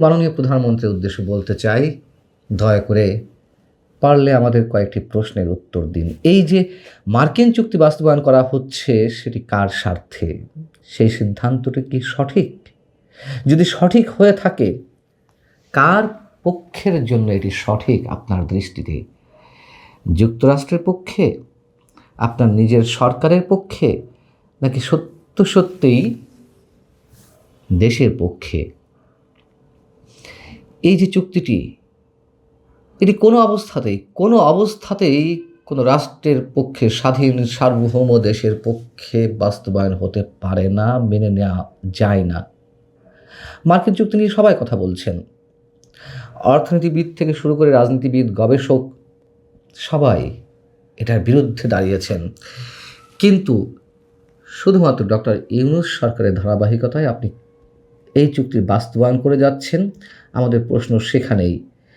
মাননীয় প্রধানমন্ত্রীর উদ্দেশ্যে বলতে চাই, দয়া করে পারলে আমাদের কয়েকটি প্রশ্নের উত্তর দিন। এই যে মার্কিন চুক্তি বাস্তবায়ন করা হচ্ছে, সেটি কার স্বার্থে? সেই সিদ্ধান্তটি কি সঠিক? যদি সঠিক হয়ে থাকে, কার পক্ষের জন্য এটি সঠিক আপনার দৃষ্টিতে? যুক্তরাষ্ট্রের পক্ষে, আপনার নিজের সরকারের পক্ষে, নাকি সত্যিই দেশের পক্ষে? এই যে চুক্তিটি, এটি কোনো অবস্থাতেই কোনো রাষ্ট্রের পক্ষে, স্বাধীন সার্বভৌম দেশের পক্ষে বাস্তবায়ন হতে পারে না, মেনে নেওয়া যায় না। মার্কিন চুক্তি নিয়ে সবাই কথা বলছেন, অর্থনীতিবিদ থেকে শুরু করে রাজনীতিবিদ, গবেষক, সবাই এটার বিরুদ্ধে দাঁড়িয়েছেন। কিন্তু শুধুমাত্র ডক্টর ইউনূস সরকারের ধারাবাহিকতায় আপনি এই চুক্তি বাস্তবায়ন করে যাচ্ছেন। আমাদের প্রশ্ন সেখানেই,